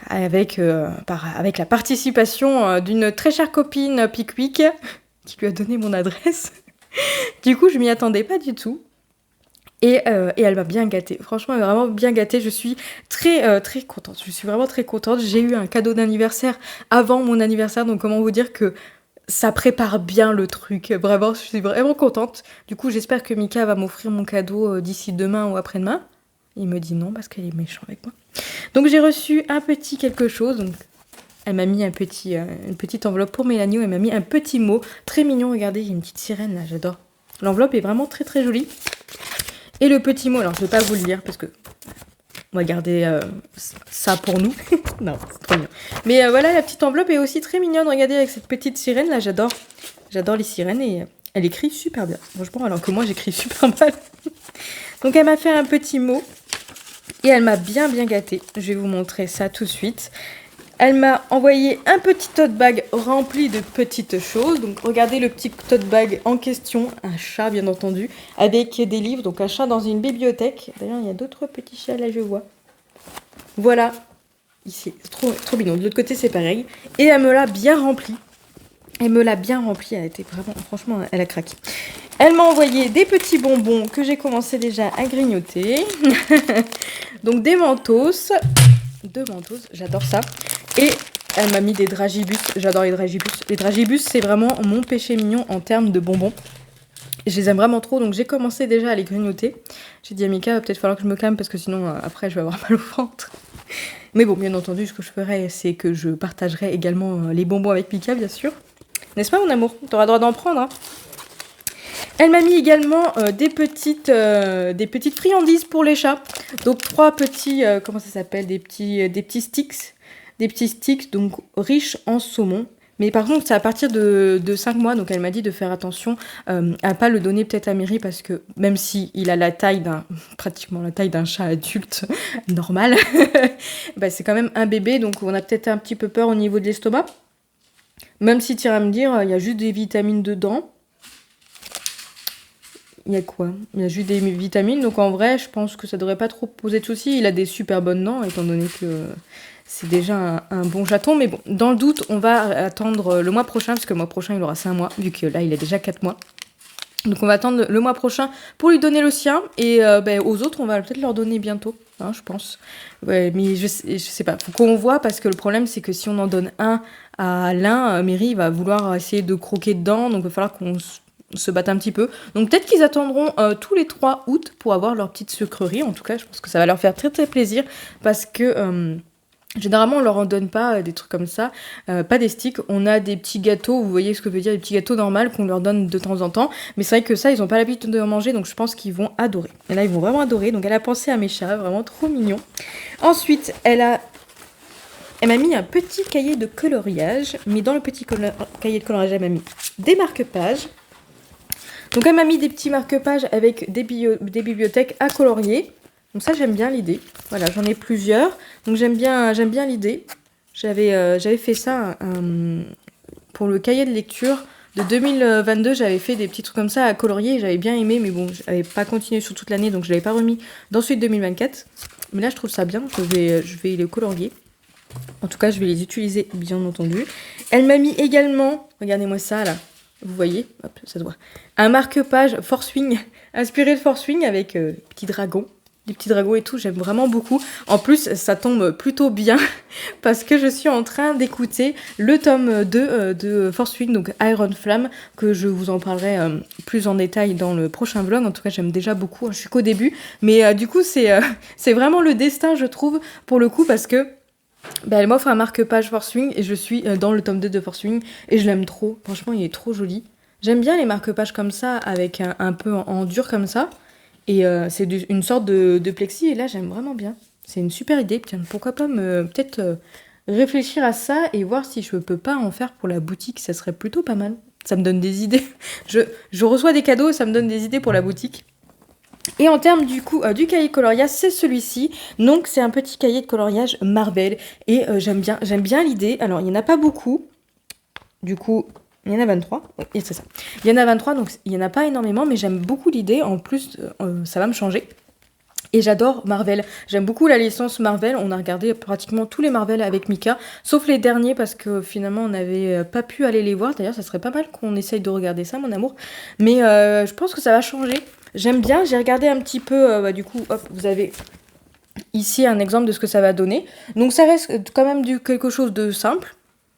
avec la participation d'une très chère copine Pickwick qui lui a donné mon adresse. Du coup, je m'y attendais pas du tout. Et elle m'a bien gâtée. Franchement, elle m'a vraiment bien gâtée. Je suis très très contente. Je suis vraiment très contente. J'ai eu un cadeau d'anniversaire avant mon anniversaire. Donc comment vous dire que ça prépare bien le truc. Vraiment, je suis vraiment contente. Du coup, j'espère que Mika va m'offrir mon cadeau d'ici demain ou après-demain. Il me dit non parce qu'elle est méchante avec moi. Donc j'ai reçu un petit quelque chose. Donc, elle m'a mis une petite enveloppe pour Mélanie où elle m'a mis un petit mot très mignon. Regardez, il y a une petite sirène là, j'adore. L'enveloppe est vraiment très très jolie. Et le petit mot, alors je vais pas vous le lire parce que on va garder ça pour nous. Non, c'est trop mignon. Mais voilà, la petite enveloppe est aussi très mignonne. Regardez avec cette petite sirène là, j'adore. J'adore les sirènes et elle écrit super bien. Franchement, alors que moi j'écris super mal. Donc elle m'a fait un petit mot. Et elle m'a bien gâtée. Je vais vous montrer ça tout de suite. Elle m'a envoyé un petit tote bag rempli de petites choses. Donc regardez le petit tote bag en question. Un chat bien entendu. Avec des livres. Donc un chat dans une bibliothèque. D'ailleurs il y a d'autres petits chats là je vois. Voilà. Ici. Trop mignon. De l'autre côté c'est pareil. Et elle me l'a bien rempli. Elle a été vraiment, franchement, elle a craqué. Elle m'a envoyé des petits bonbons que j'ai commencé déjà à grignoter. Donc des Mentos. 2 Mentos, j'adore ça. Et elle m'a mis des Dragibus. J'adore les Dragibus. Les Dragibus, c'est vraiment mon péché mignon en termes de bonbons. Je les aime vraiment trop, donc j'ai commencé déjà à les grignoter. J'ai dit à Mika, va peut-être falloir que je me calme parce que sinon, après, je vais avoir mal au ventre. Mais bon, bien entendu, ce que je ferai, c'est que je partagerai également les bonbons avec Mika, bien sûr. N'est-ce pas, mon amour? T'auras le droit d'en prendre, hein. Elle m'a mis également des petites friandises pour les chats. Donc 3 petits, comment ça s'appelle, des petits sticks. Des petits sticks, donc riches en saumon. Mais par contre, c'est à partir de 5 mois, donc elle m'a dit de faire attention à pas le donner peut-être à Miri parce que même si il a pratiquement la taille d'un chat adulte normal, bah, c'est quand même un bébé, donc on a peut-être un petit peu peur au niveau de l'estomac. Même si tu iras me dire, il y a juste des vitamines dedans. Il y a quoi? Il y a juste des vitamines, donc en vrai, je pense que ça devrait pas trop poser de soucis. Il a des super bonnes dents, étant donné que c'est déjà un bon chaton. Mais bon, dans le doute, on va attendre le mois prochain, parce que le mois prochain, il aura 5 mois, vu que là, il a déjà 4 mois. Donc on va attendre le mois prochain pour lui donner le sien. Et aux autres, on va peut-être leur donner bientôt, hein, je pense. Ouais, mais je sais pas, faut qu'on voit parce que le problème c'est que si on en donne un à l'un, Mary va vouloir essayer de croquer dedans. Donc il va falloir qu'on se batte un petit peu. Donc peut-être qu'ils attendront tous les 3 août pour avoir leur petite sucrerie. En tout cas, je pense que ça va leur faire très très plaisir parce que... généralement, on leur en donne pas des trucs comme ça, pas des sticks. On a des petits gâteaux, vous voyez ce que veut dire, des petits gâteaux normaux qu'on leur donne de temps en temps. Mais c'est vrai que ça, ils ont pas l'habitude de en manger, donc je pense qu'ils vont adorer. Et là, ils vont vraiment adorer. Donc elle a pensé à mes chats, vraiment trop mignon. Ensuite, elle m'a mis un petit cahier de coloriage. Mais dans le petit cahier de coloriage, elle m'a mis des marque-pages. Donc elle m'a mis des petits marque-pages avec des bibliothèques à colorier. Donc ça, j'aime bien l'idée. Voilà, j'en ai plusieurs. Donc j'aime bien l'idée. J'avais fait ça pour le cahier de lecture de 2022. J'avais fait des petits trucs comme ça à colorier. J'avais bien aimé, mais bon, je n'avais pas continué sur toute l'année, donc je ne l'avais pas remis dans celui de 2024. Mais là, je trouve ça bien. Je vais les colorier. En tout cas, je vais les utiliser, bien entendu. Elle m'a mis également, regardez-moi ça là. Vous voyez, hop, ça se voit. Un marque-page Force Wing, inspiré de Force Wing avec petits dragons. Des petits dragons et tout, j'aime vraiment beaucoup. En plus, ça tombe plutôt bien parce que je suis en train d'écouter le tome 2 de Force Wing, donc Iron Flame, que je vous en parlerai plus en détail dans le prochain vlog. En tout cas, j'aime déjà beaucoup. Je suis qu'au début, mais du coup, c'est vraiment le destin, je trouve, pour le coup, parce que elle m'offre un marque-page Force Wing et je suis dans le tome 2 de Force Wing et je l'aime trop. Franchement, il est trop joli. J'aime bien les marque-pages comme ça, avec un peu en dur comme ça. Et c'est une sorte de plexi, et là j'aime vraiment bien. C'est une super idée. Tiens, pourquoi pas peut-être réfléchir à ça et voir si je peux pas en faire pour la boutique, ça serait plutôt pas mal. Ça me donne des idées. Je reçois des cadeaux et ça me donne des idées pour la boutique. Et en termes du coup du cahier coloriage, c'est celui-ci. Donc c'est un petit cahier de coloriage Marvel. Et j'aime bien l'idée. Alors il n'y en a pas beaucoup. Du coup... il y en a 23, oui, c'est ça. Il y en a 23, donc il n'y en a pas énormément, mais j'aime beaucoup l'idée. En plus, ça va me changer. Et j'adore Marvel. J'aime beaucoup la licence Marvel. On a regardé pratiquement tous les Marvel avec Mika, sauf les derniers, parce que finalement, on n'avait pas pu aller les voir. D'ailleurs, ça serait pas mal qu'on essaye de regarder ça, mon amour. Mais je pense que ça va changer. J'aime bien. J'ai regardé un petit peu, du coup, hop, vous avez... ici un exemple de ce que ça va donner. Donc ça reste quand même quelque chose de simple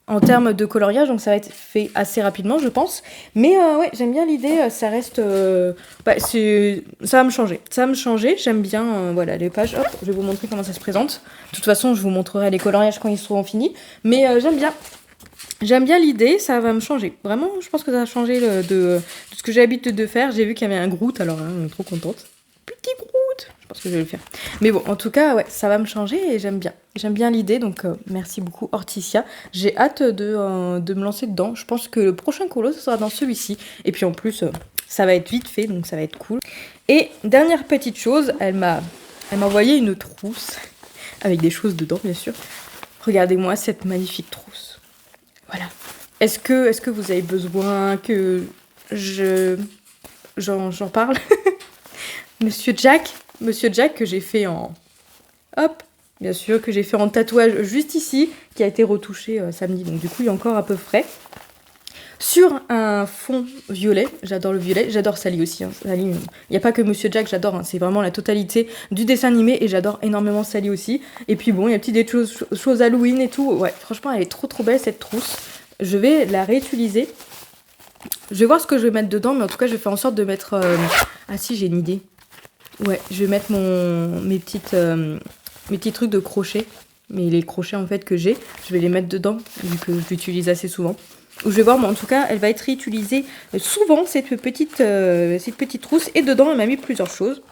en termes de coloriage, donc ça va être fait assez rapidement, je pense. Mais ouais, j'aime bien l'idée, ça reste... ça va me changer. Ça va me changer, j'aime bien voilà, les pages. Hop, je vais vous montrer comment ça se présente. De toute façon, je vous montrerai les coloriages quand ils seront finis. Mais j'aime bien. J'aime bien l'idée, ça va me changer. Vraiment, je pense que ça va changer de ce que j'ai l'habitude de faire. J'ai vu qu'il y avait un Groot, alors hein, on est trop contente. Petit Groot, je pense que je vais le faire. Mais bon, en tout cas, ouais, ça va me changer et j'aime bien. J'aime bien l'idée, donc merci beaucoup Hortensia. J'ai hâte de me lancer dedans. Je pense que le prochain colo, ce sera dans celui-ci. Et puis en plus, ça va être vite fait, donc ça va être cool. Et dernière petite chose, elle m'a envoyé une trousse, avec des choses dedans, bien sûr. Regardez-moi cette magnifique trousse. Voilà. Est-ce que vous avez besoin que j'en parle? Monsieur Jack, que j'ai fait en... hop, bien sûr, que j'ai fait en tatouage juste ici, qui a été retouché samedi, donc du coup il est encore un peu frais. Sur un fond violet, j'adore le violet, j'adore Sally aussi. Hein. Sally, il n'y a pas que Monsieur Jack, j'adore, hein. C'est vraiment la totalité du dessin animé et j'adore énormément Sally aussi. Et puis bon, il y a des choses Halloween et tout. Ouais, franchement, elle est trop trop belle cette trousse. Je vais la réutiliser. Je vais voir ce que je vais mettre dedans, mais en tout cas, je vais faire en sorte de mettre... Ah si, j'ai une idée. Ouais, je vais mettre mes petits trucs de crochet. Mais les crochets en fait que j'ai, je vais les mettre dedans, vu que je l'utilise assez souvent. Je vais voir, mais en tout cas, elle va être réutilisée souvent, cette petite trousse. Et dedans, elle m'a mis plusieurs choses.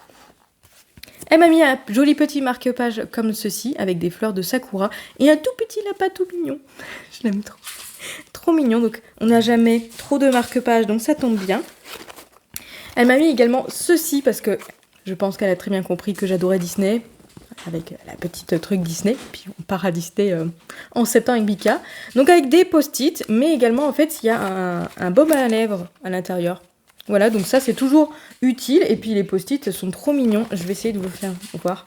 Elle m'a mis un joli petit marque-page comme ceci, avec des fleurs de sakura. Et un tout petit lapin tout mignon. Je l'aime trop. Trop mignon, donc on n'a jamais trop de marque-page, donc ça tombe bien. Elle m'a mis également ceci, parce que je pense qu'elle a très bien compris que j'adorais Disney, avec la petite truc Disney, puis on part à Disney en septembre avec Mika. Donc avec des post-it, mais également en fait il y a un baume à lèvres à l'intérieur. Voilà, donc ça c'est toujours utile, et puis les post-it sont trop mignons. Je vais essayer de vous faire voir,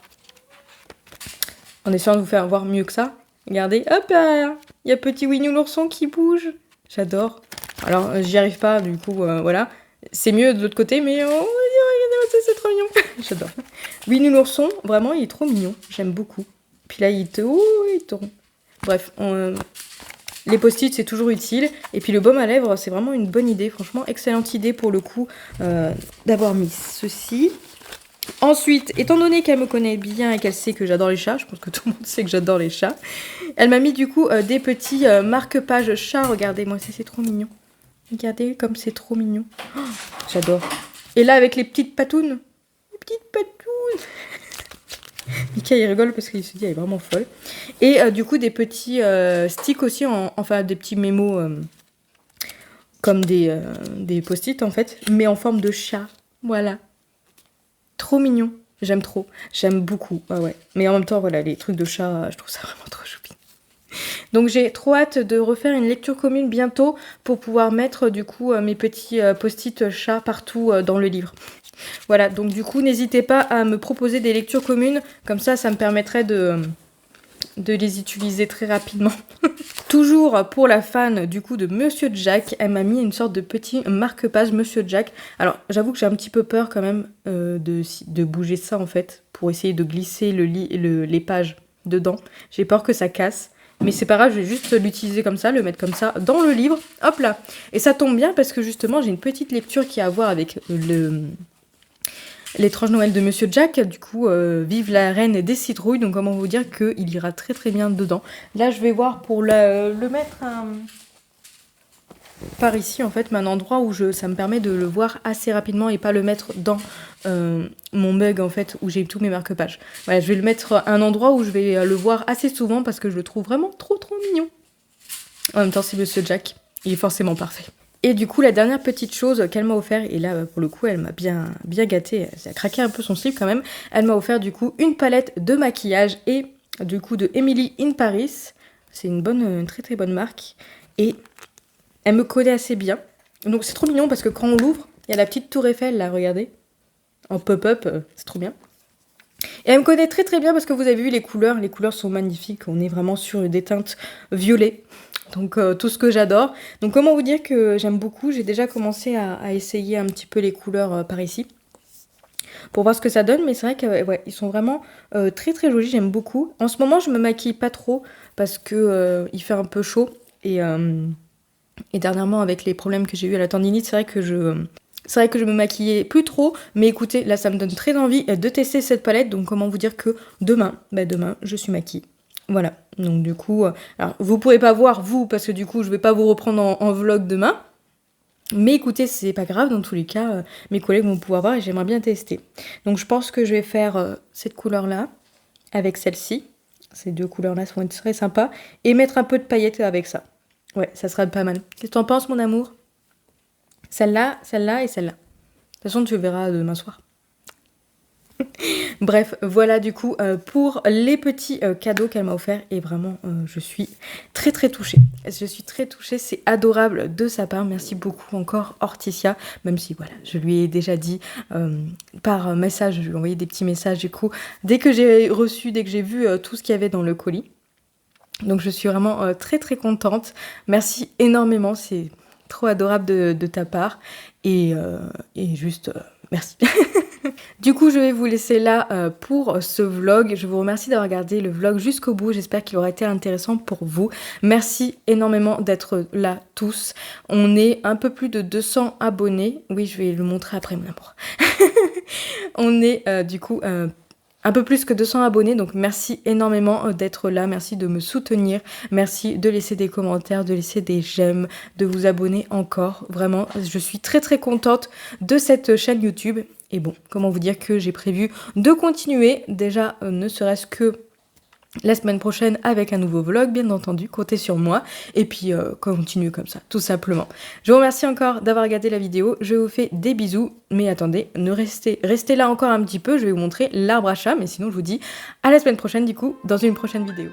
en essayant de vous faire voir mieux que ça. Regardez, hop là, il y a petit Winnie l'ourson qui bouge. J'adore. Alors j'y arrive pas, du coup voilà. C'est mieux de l'autre côté, mais oh, regardez, c'est trop mignon. J'adore. Winnie l'ourson, vraiment, il est trop mignon. J'aime beaucoup. Puis là, il tourne. Bref, les post-it, c'est toujours utile. Et puis le baume à lèvres, c'est vraiment une bonne idée. Franchement, excellente idée pour le coup d'avoir mis ceci. Ensuite, étant donné qu'elle me connaît bien et qu'elle sait que j'adore les chats, je pense que tout le monde sait que j'adore les chats, elle m'a mis du coup des petits marque-pages chats. Regardez-moi, c'est trop mignon. Regardez comme c'est trop mignon. Oh, j'adore. Et là, avec les petites patounes. Les petites patounes. Mika, il rigole parce qu'il se dit, elle est vraiment folle. Et du coup, des petits sticks aussi, enfin des petits mémos comme des post-it en fait, mais en forme de chat. Voilà. Trop mignon. J'aime trop. J'aime beaucoup. Ouais. Mais en même temps, voilà, les trucs de chat, je trouve ça vraiment trop choupi. Donc j'ai trop hâte de refaire une lecture commune bientôt pour pouvoir mettre du coup mes petits post-it chats partout dans le livre. Voilà, donc du coup n'hésitez pas à me proposer des lectures communes, comme ça me permettrait de les utiliser très rapidement. Toujours pour la fan du coup de Monsieur Jack, elle m'a mis une sorte de petit marque-page Monsieur Jack. Alors j'avoue que j'ai un petit peu peur quand même de bouger ça en fait, pour essayer de glisser les pages dedans. J'ai peur que ça casse. Mais c'est pas grave, je vais juste l'utiliser comme ça, le mettre comme ça dans le livre. Hop là. Et ça tombe bien parce que justement, j'ai une petite lecture qui a à voir avec l'étrange Noël de Monsieur Jack. Du coup, vive la reine des citrouilles. Donc comment vous dire qu'il ira très très bien dedans. Là, je vais voir pour le mettre par ici, en fait, mais un endroit où ça me permet de le voir assez rapidement et pas le mettre dans mon mug, en fait, où j'ai tous mes marque-pages. Voilà, je vais le mettre à un endroit où je vais le voir assez souvent parce que je le trouve vraiment trop mignon. En même temps, c'est Monsieur Jack. Il est forcément parfait. Et du coup, la dernière petite chose qu'elle m'a offert, et là, pour le coup, elle m'a bien gâtée, elle a craqué un peu son slip quand même, elle m'a offert du coup une palette de maquillage et du coup de Emily in Paris. C'est une très très bonne marque. Et elle me collait assez bien. Donc c'est trop mignon parce que quand on l'ouvre, il y a la petite tour Eiffel là, regardez. En pop-up, c'est trop bien. Et elle me connaît très très bien parce que vous avez vu les couleurs sont magnifiques. On est vraiment sur des teintes violet. Donc tout ce que j'adore. Donc comment vous dire que j'aime beaucoup. J'ai déjà commencé à essayer un petit peu les couleurs par ici. Pour voir ce que ça donne. Mais c'est vrai que ouais, ils sont vraiment très très jolis. J'aime beaucoup. En ce moment je me maquille pas trop parce que il fait un peu chaud. Et dernièrement, avec les problèmes que j'ai eu à la tendinite, c'est vrai que je me maquillais plus trop. Mais écoutez, là, ça me donne très envie de tester cette palette. Donc, comment vous dire que demain, je suis maquillée. Voilà. Donc, du coup, alors, vous pourrez pas voir, vous, parce que du coup, je vais pas vous reprendre en vlog demain. Mais écoutez, c'est pas grave. Dans tous les cas, mes collègues vont pouvoir voir et j'aimerais bien tester. Donc, je pense que je vais faire cette couleur-là avec celle-ci. Ces deux couleurs-là vont être très sympas. Et mettre un peu de paillettes avec ça. Ouais, ça sera pas mal. Qu'est-ce que t'en penses, mon amour? Celle-là et celle-là. De toute façon, tu verras demain soir. Bref, voilà du coup pour les petits cadeaux qu'elle m'a offerts. Et vraiment, je suis très très touchée. Je suis très touchée, c'est adorable de sa part. Merci beaucoup encore, Hortensia. Même si, voilà, je lui ai déjà dit par message, je lui ai envoyé des petits messages du coup. Dès que j'ai vu tout ce qu'il y avait dans le colis. Donc je suis vraiment très très contente. Merci énormément, c'est trop adorable de ta part. Et juste merci. Du coup, je vais vous laisser là pour ce vlog. Je vous remercie d'avoir regardé le vlog jusqu'au bout. J'espère qu'il aura été intéressant pour vous. Merci énormément d'être là tous. On est un peu plus de 200 abonnés. Oui, je vais le montrer après, mon amour. On est du coup... un peu plus que 200 abonnés, donc merci énormément d'être là, merci de me soutenir, merci de laisser des commentaires, de laisser des j'aime, de vous abonner encore, vraiment, je suis très très contente de cette chaîne YouTube, et bon, comment vous dire que j'ai prévu de continuer, déjà ne serait-ce que la semaine prochaine avec un nouveau vlog, bien entendu, comptez sur moi, et puis continue comme ça, tout simplement. Je vous remercie encore d'avoir regardé la vidéo, je vous fais des bisous, mais attendez, restez là encore un petit peu, je vais vous montrer l'arbre à chat, mais sinon je vous dis à la semaine prochaine du coup, dans une prochaine vidéo.